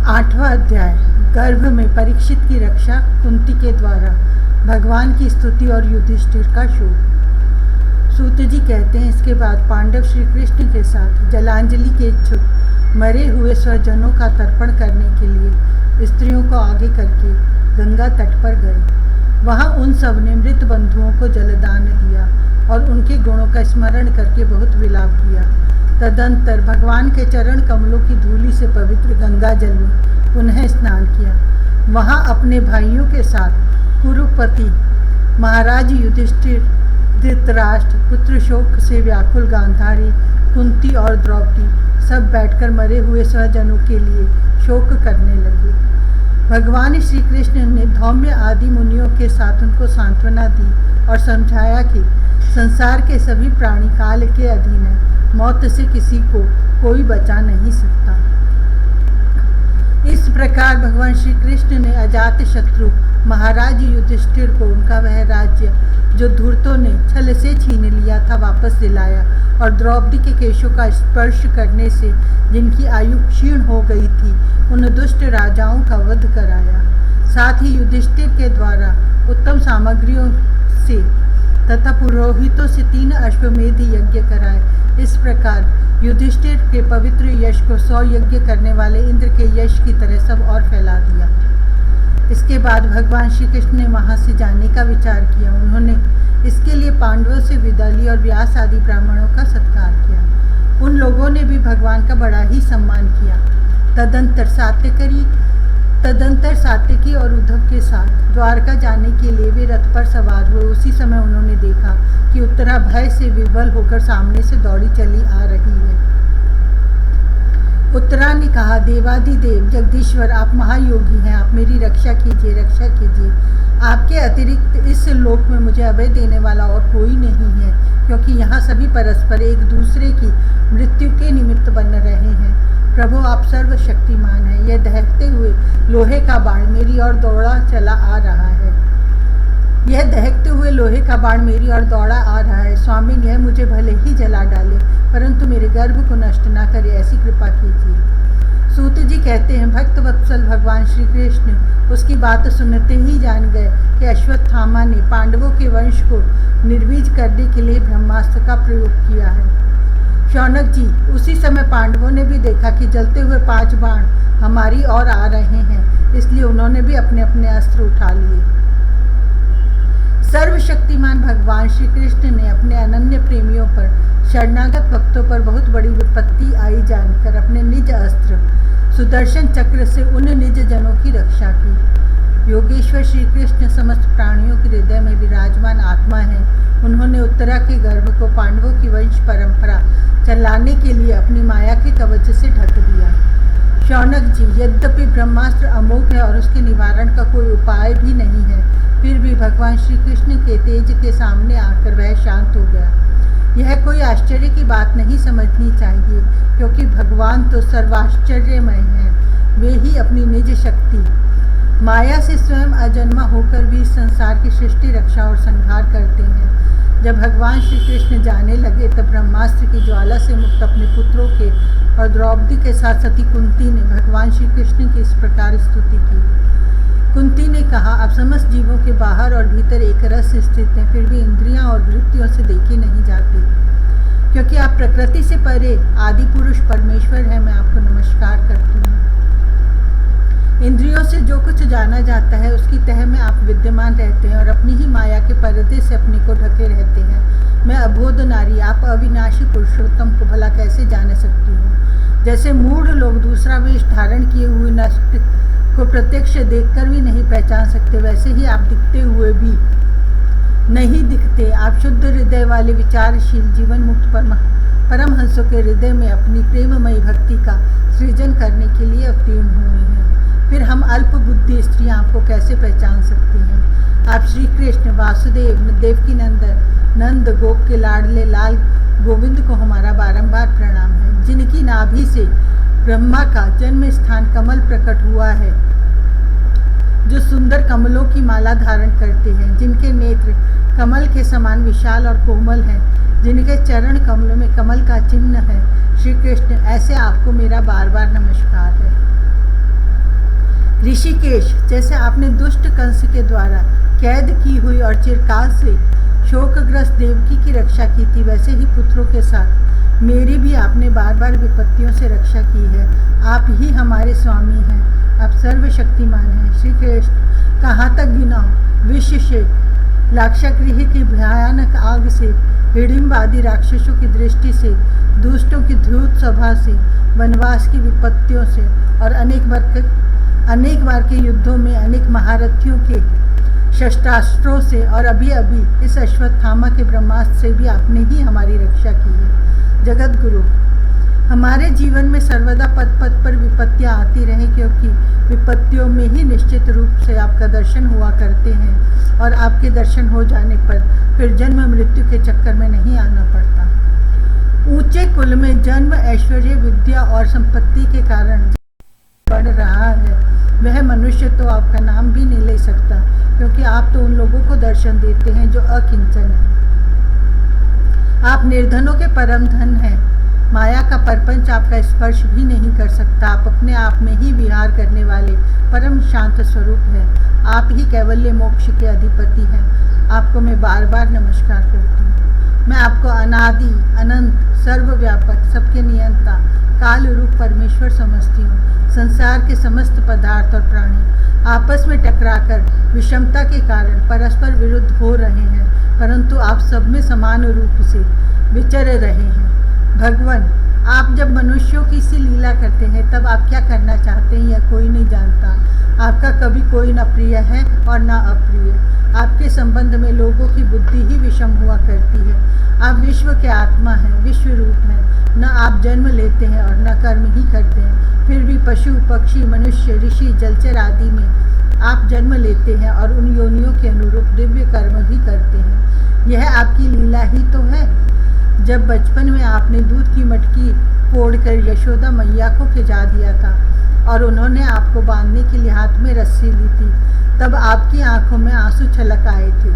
8वां अध्याय। गर्भ में परीक्षित की रक्षा कुंती के द्वारा, भगवान की स्तुति और युधिष्ठिर का शोक। सूत जी कहते हैं, इसके बाद पांडव श्री कृष्ण के साथ जलांजलि के इच्छुक मरे हुए स्वजनों का तर्पण करने के लिए स्त्रियों को आगे करके गंगा तट पर गए। वहां उन सब ने मृत बंधुओं को जलदान दिया और उनके गुणों का स्मरण करके बहुत विलाप किया। तदंतर भगवान के चरण कमलों की धूलि से पवित्र गंगा जल में पुनः स्नान किया। वहां अपने भाइयों के साथ कुरुपति महाराज युधिष्ठिर, धृतराष्ट्र, पुत्र शोक से व्याकुल गांधारी, कुंती और द्रौपदी सब बैठकर मरे हुए स्वजनों के लिए शोक करने लगे। भगवान श्री कृष्ण ने धौम्य आदि मुनियों के साथ उनको सांत्वना दी और समझाया कि संसार के सभी प्राणी काल के अधीन है, मौत से किसी को कोई बचा नहीं सकता। इस प्रकार भगवान श्री कृष्ण ने अजात शत्रु महाराज युधिष्ठिर को उनका वह राज्य जो धूर्तों ने छल से छीन लिया था वापस दिलाया और द्रौपदी के केशों का स्पर्श करने से जिनकी आयु क्षीण हो गई थी उन दुष्ट राजाओं का वध कराया। साथ ही युधिष्ठिर के द्वारा उत्तम सामग्रियों से तथा पुरोहितों से 3 अश्वमेध यज्ञ कराए। इस प्रकार युधिष्ठिर के पवित्र यश को 100 यज्ञ करने वाले इंद्र के यश की तरह सब और फैला दिया। इसके बाद भगवान श्री कृष्ण ने वहां से जाने का विचार किया। उन्होंने इसके लिए पांडवों से विदा ली और व्यास आदि ब्राह्मणों का सत्कार किया। उन लोगों ने भी भगवान का बड़ा ही सम्मान किया। तदंतर सात्यकी और उद्धव के साथ द्वारका जाने के लिए वे रथ पर सवार हुए। उसी समय उन्होंने देखा कि उत्तरा भय से विवल होकर सामने से दौड़ी चली आ रही है। उत्तरा ने कहा, देवाधिदेव जगदीश्वर, आप महायोगी हैं, आप मेरी रक्षा कीजिए, रक्षा कीजिए। आपके अतिरिक्त इस लोक में मुझे अभय देने वाला और कोई नहीं है, क्योंकि यहाँ सभी परस्पर एक दूसरे की मृत्यु के निमित्त बन रहे हैं। प्रभु, आप सर्वशक्तिमान हैं। यह दहकते हुए लोहे का बाण मेरी ओर दौड़ा चला आ रहा है। यह दहकते हुए लोहे का बाण मेरी ओर दौड़ा आ रहा है। स्वामी, यह मुझे भले ही जला डाले, परंतु मेरे गर्भ को नष्ट न करे, ऐसी कृपा कीजिए। सूत जी कहते हैं, भक्त वत्सल भगवान श्री कृष्ण उसकी बात सुनते ही जान गए कि अश्वत्थामा ने पांडवों के वंश को निर्वीज करने के लिए ब्रह्मास्त्र का प्रयोग किया है। शौनक जी, उसी समय पांडवों ने भी देखा कि जलते हुए 5 बाण हमारी ओर आ रहे हैं, इसलिए उन्होंने भी अपने अपने अस्त्र उठा लिए। सर्वशक्तिमान भगवान श्री कृष्ण ने अपने अनन्य प्रेमियों पर, शरणागत भक्तों पर बहुत बड़ी विपत्ति आई जानकर अपने निज अस्त्र सुदर्शन चक्र से उन निज जनों की रक्षा की। योगेश्वर श्री कृष्ण समस्त प्राणियों के हृदय में विराजमान आत्मा है। उन्होंने उत्तरा के गर्भ को पांडवों की वंश परंपरा चलाने के लिए अपनी माया के कवच से ढक दिया। शौनक जी, यद्यपि ब्रह्मास्त्र अमोघ है और उसके निवारण का कोई उपाय भी नहीं है, फिर भी भगवान श्री कृष्ण के तेज के सामने आकर वह शांत हो गया। यह कोई आश्चर्य की बात नहीं समझनी चाहिए, क्योंकि भगवान तो सर्वाश्चर्यमय हैं। वे ही अपनी निज शक्ति माया से स्वयं अजन्मा होकर भी इस संसार की सृष्टि, रक्षा और संहार करते हैं। जब भगवान श्री कृष्ण जाने लगे तब ब्रह्मास्त्र की ज्वाला से मुक्त अपने पुत्रों के और द्रौपदी के साथ सती कुंती ने भगवान श्री कृष्ण की इस प्रकार स्तुति की। कुंती ने कहा, आप समस्त जीवों के बाहर और भीतर एक रस स्थित हैं, फिर भी इंद्रियां और वृत्तियों से देखे नहीं जाते। क्योंकि आप प्रकृति से परे आदि पुरुष परमेश्वर हैं, मैं आपको नमस्कार करती हूँ। इंद्रियों से जो कुछ जाना जाता है उसकी तह में आप विद्यमान रहते हैं और अपनी ही माया के पर्दे से अपने को ढके रहते हैं। मैं अबोध नारी, आप अविनाशी पुरुषोत्तम को भला कैसे जान सकती हूँ। जैसे मूढ़ लोग दूसरा वेश धारण किए हुए नष्ट को प्रत्यक्ष देखकर भी नहीं पहचान सकते, वैसे ही आप दिखते हुए भी नहीं दिखते। आप शुद्ध हृदय वाले विचारशील जीवन मुक्त परमहंसों के हृदय में अपनी प्रेममयी भक्ति का सृजन करने के लिए अवतीर्ण हुए हैं। फिर हम अल्प बुद्धि स्त्रियां आपको कैसे पहचान सकती हैं। आप श्री कृष्ण वासुदेव, देवकी नंदन, नंद गोप के लाडले लाल गोविंद को हमारा बारंबार प्रणाम है, जिनकी नाभि से ब्रह्मा का जन्म स्थान कमल प्रकट हुआ है, जो सुंदर कमलों की माला धारण करते हैं, जिनके नेत्र कमल के समान विशाल और कोमल हैं, जिनके चरण कमलों में कमल का चिन्ह है। श्री कृष्ण, ऐसे आपको मेरा बार बार नमस्कार है। ऋषिकेश, जैसे आपने दुष्ट कंस के द्वारा कैद की हुई और चिरकाल से शोकग्रस्त देवकी की रक्षा की थी, वैसे ही पुत्रों के साथ मेरी भी आपने बार बार विपत्तियों से रक्षा की है। आप ही हमारे स्वामी हैं, आप सर्वशक्तिमान हैं। श्री कृष्ण, कहाँ तक गिनाऊं? विश्व से लाक्षागृह की भयानक आग से, हिडिंबादी राक्षसों की दृष्टि से, दुष्टों की धूर्त सभा से, वनवास की विपत्तियों से और अनेक बार के युद्धों में अनेक महारथियों के शस्त्रास्त्रों से और अभी अभी इस अश्वत्थामा के ब्रह्मास्त्र से भी आपने ही हमारी रक्षा की है। जगत गुरु, हमारे जीवन में सर्वदा पद पद पर विपत्तियां आती रहें, क्योंकि विपत्तियों में ही निश्चित रूप से आपका दर्शन हुआ करते हैं और आपके दर्शन हो जाने पर फिर जन्म मृत्यु के चक्कर में नहीं आना पड़ता। ऊंचे कुल में जन्म, ऐश्वर्य, विद्या और संपत्ति के कारण बढ़ रहा है, वह मनुष्य तो आपका नाम भी नहीं ले सकता, क्योंकि आप तो उन लोगों को दर्शन देते हैं जो अकिंचन है। आप निर्धनों के परम धन हैं। माया का परपंच आपका स्पर्श भी नहीं कर सकता। आप अपने आप में ही विहार करने वाले परम शांत स्वरूप हैं। आप ही कैवल्य मोक्ष के अधिपति हैं। आपको मैं बार बार नमस्कार करती हूँ। मैं आपको अनादि, अनंत, सर्वव्यापक, सबके नियंता, काल रूप परमेश्वर समझती हूँ। संसार के समस्त पदार्थ और प्राणी आपस में टकराकर विषमता के कारण परस्पर विरुद्ध हो रहे हैं, परंतु आप सब में समान रूप से विचर रहे हैं। भगवान, आप जब मनुष्यों की सी लीला करते हैं तब आप क्या करना चाहते हैं यह कोई नहीं जानता। आपका कभी कोई न प्रिय है और न अप्रिय। आपके संबंध में लोगों की बुद्धि ही विषम हुआ करती है। आप विश्व के आत्मा हैं, विश्व रूप हैं। न आप जन्म लेते हैं और न कर्म ही करते हैं, फिर भी पशु, पक्षी, मनुष्य, ऋषि, जलचर आदि में आप जन्म लेते हैं और उन योनियों के अनुरूप दिव्य कर्म भी करते हैं। यह आपकी लीला ही तो है। जब बचपन में आपने दूध की मटकी फोड़कर यशोदा मैया को खिजा दिया था और उन्होंने आपको बांधने के लिए हाथ में रस्सी ली थी, तब आपकी आंखों में आंसू छलक आए थे।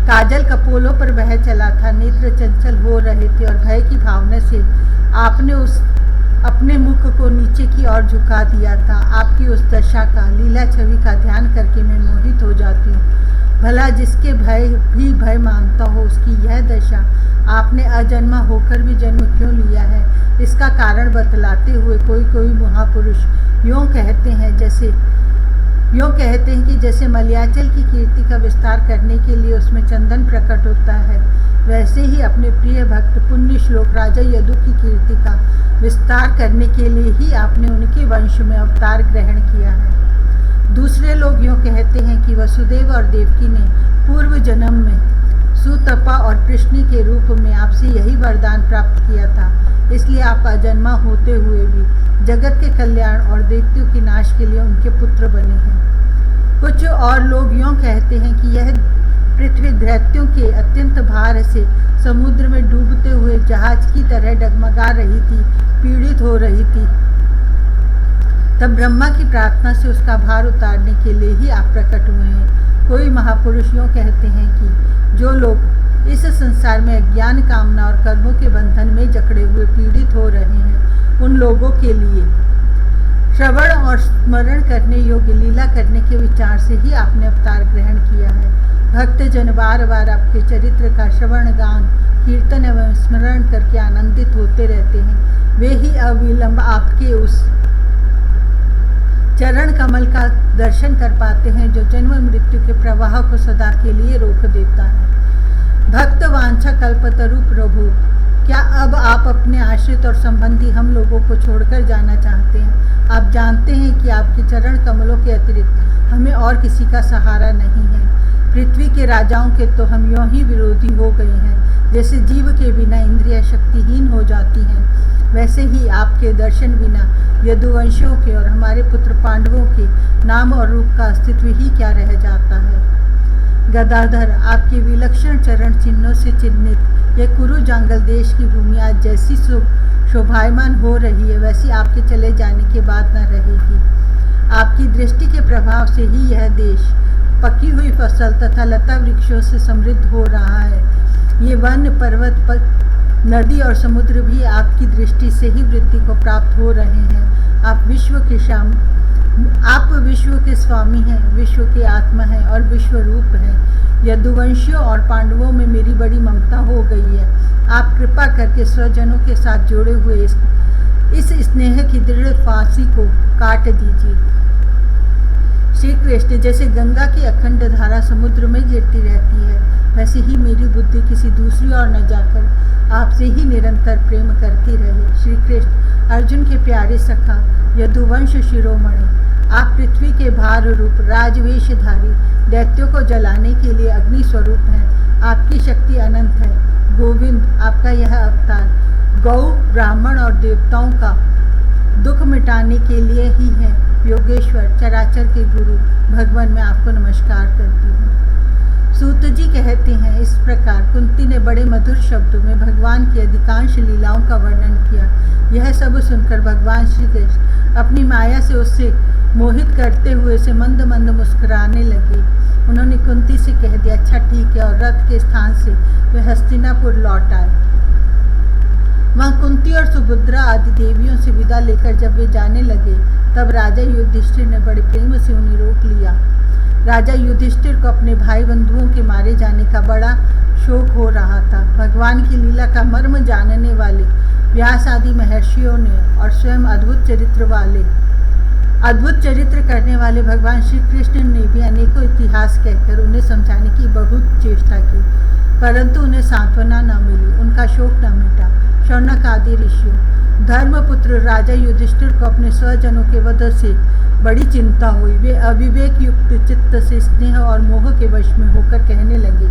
काजल कपोलों पर बह चला था, नेत्र चंचल हो रहे थे और भय की भावना से आपने अपने मुख को नीचे की ओर झुका दिया था। आपकी उस दशा का, लीला छवि का ध्यान करके मैं मोहित हो जाती हूँ। भला जिसके भय भी भय मानता हो, उसकी यह दशा आपने अजन्मा होकर भी जन्म क्यों लिया है, इसका कारण बतलाते हुए कोई महापुरुष यूँ कहते हैं कि जैसे मलयाचल की कीर्ति का विस्तार करने के लिए उसमें चंदन प्रकट होता है, वैसे ही अपने प्रिय भक्त पुण्य श्लोक राजा यदु की कीर्ति का विस्तार करने के लिए ही आपने उनके वंश में अवतार ग्रहण किया है। दूसरे लोग यूँ कहते हैं कि वसुदेव और देवकी ने पूर्व जन्म में सुतपा और कृष्ण के रूप में आपसे यही वरदान प्राप्त किया था, इसलिए आप अजन्मा होते हुए भी जगत के कल्याण और दैत्यों के नाश के लिए उनके पुत्र बने हैं। कुछ और लोग यूँ कहते हैं कि यह पृथ्वी दैत्यों के अत्यंत भार से समुद्र में डूबते हुए जहाज की तरह डगमगा रही थी, पीड़ित हो रही थी। तब ब्रह्मा की प्रार्थना से उसका भार उतारने के लिए ही आप प्रकट हुए हैं। कोई महापुरुष यूँ कहते हैं कि जो लोग इस संसार में अज्ञान, कामना और कर्मों के बंधन में जकड़े हुए पीड़ित हो रहे हैं, उन लोगों के लिए श्रवण और स्मरण करने योग्य लीला करने के विचार से ही आपने अवतार ग्रहण किया है। भक्तजन बार बार आपके चरित्र का श्रवण, गान, कीर्तन एवं स्मरण करके आनंदित होते रहते हैं। वे ही अविलंब आपके उस चरण कमल का दर्शन कर पाते हैं जो जन्म मृत्यु के प्रवाह को सदा के लिए रोक देता है। भक्त वांछा कल्पतरु प्रभु, क्या अब आप अपने आश्रित और संबंधी हम लोगों को छोड़कर जाना चाहते हैं? आप जानते हैं कि आपके चरण कमलों के अतिरिक्त हमें और किसी का सहारा नहीं है। पृथ्वी के राजाओं के तो हम यूँ ही विरोधी हो गए हैं, जैसे जीव के बिना इंद्रियां शक्तिहीन हो जाती हैं, वैसे ही आपके दर्शन बिना यदुवंशियों के और हमारे पुत्र पांडवों के नाम और रूप का अस्तित्व ही क्या रह जाता है। गदाधर, आपके विलक्षण चरण चिन्हों से चिन्हित यह कुरु जांगल देश की भूमि आज जैसी शोभायमान हो रही है, वैसी आपके चले जाने के बाद न रहेगी। आपकी दृष्टि के प्रभाव से ही यह देश पकी हुई फसल तथा लता वृक्षों से समृद्ध हो रहा है। ये वन, पर्वत, नदी और समुद्र भी आपकी दृष्टि से ही वृद्धि को प्राप्त हो रहे हैं। आप विश्व के आप विश्व के स्वामी हैं, विश्व की आत्मा हैं और विश्व रूप हैं। यदुवंशियों और पांडवों में मेरी बड़ी ममता हो गई है। आप कृपा करके स्वजनों के साथ जुड़े हुए इस स्नेह की दृढ़ फांसी को काट दीजिए। श्री कृष्ण, जैसे गंगा की अखंड धारा समुद्र में गिरती रहती है, वैसे ही मेरी बुद्धि किसी दूसरी ओर न जाकर आपसे ही निरंतर प्रेम करती रहे। श्री कृष्ण, अर्जुन के प्यारे सखा, यदुवंश शिरोमणि, आप पृथ्वी के भार रूप राजवेशधारी दैत्यों को जलाने के लिए अग्नि स्वरूप हैं। आपकी शक्ति अनंत है। गोविंद, आपका यह अवतार गौ, ब्राह्मण और देवताओं का दुख मिटाने के लिए ही है। योगेश्वर, चराचर के गुरु भगवान, मैं आपको नमस्कार करती हूँ। सूत जी कहते हैं, इस प्रकार कुंती ने बड़े मधुर शब्दों में भगवान की अधिकांश लीलाओं का वर्णन किया। यह सब सुनकर भगवान श्री कृष्ण अपनी माया से उससे मोहित करते हुए से मंद मंद मुस्कुराने लगे। उन्होंने कुंती से कह दिया, अच्छा ठीक है, और रथ के स्थान से वे हस्तिनापुर लौट आए। वहाँ कुंती और सुभद्रा आदि देवियों से विदा लेकर जब वे जाने लगे, तब राजा युधिष्ठिर ने बड़े प्रेम से उन्हें रोक लिया। राजा युधिष्ठिर को अपने भाई बंधुओं के मारे जाने का बड़ा शोक हो रहा था। भगवान की लीला का मर्म जानने वाले व्यास आदि महर्षियों ने और स्वयं अद्भुत चरित्र करने वाले भगवान श्री कृष्ण ने भी अनेकों इतिहास कहकर उन्हें समझाने की बहुत चेष्टा की, परंतु उन्हें सांत्वना न मिली, उनका शोक न मिटा। शौनक आदि ऋषियों, धर्मपुत्र राजा युधिष्ठिर को अपने स्वजनों के वध से बड़ी चिंता हुई। वे अविवेक युक्त चित्त से स्नेह और मोह के वश में होकर कहने लगे,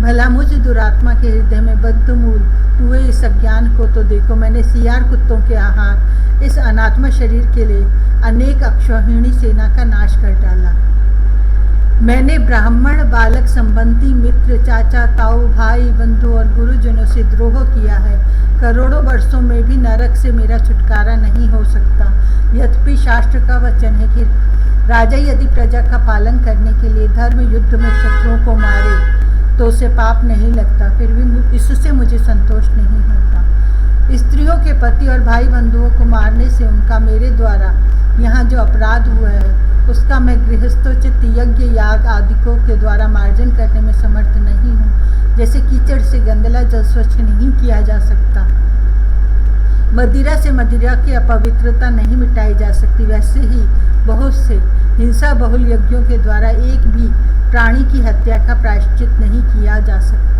भला मुझ दुरात्मा के हृदय में बद्धमूल हुए इस अज्ञान को तो देखो। मैंने सियार कुत्तों के आहार इस अनात्मा शरीर के लिए अनेक अक्षौहिणी सेना का नाश कर डाला। मैंने ब्राह्मण, बालक, संबंधी, मित्र, चाचा, ताऊ, भाई, बंधु और गुरुजनों से द्रोह किया है। करोड़ों वर्षों में भी नरक से मेरा छुटकारा नहीं हो सकता। यद्यपि शास्त्र का वचन है कि राजा यदि प्रजा का पालन करने के लिए धर्म युद्ध में शत्रुओं को मारे तो उसे पाप नहीं लगता, फिर भी इससे मुझे संतोष नहीं होता। स्त्रियों के पति और भाई बंधुओं को मारने से उनका मेरे द्वारा यहाँ जो अपराध हुआ है, उसका मैं गृहस्थोचित यज्ञ याग आदिकों के द्वारा मार्जन करने में समर्थ नहीं हूँ। जैसे कीचड़ से गंदला जल स्वच्छ नहीं किया जा सकता, मदिरा से मदिरा की अपवित्रता नहीं मिटाई जा सकती, वैसे ही बहुत से हिंसा बहुल यज्ञों के द्वारा एक भी प्राणी की हत्या का प्रायश्चित नहीं किया जा सकता।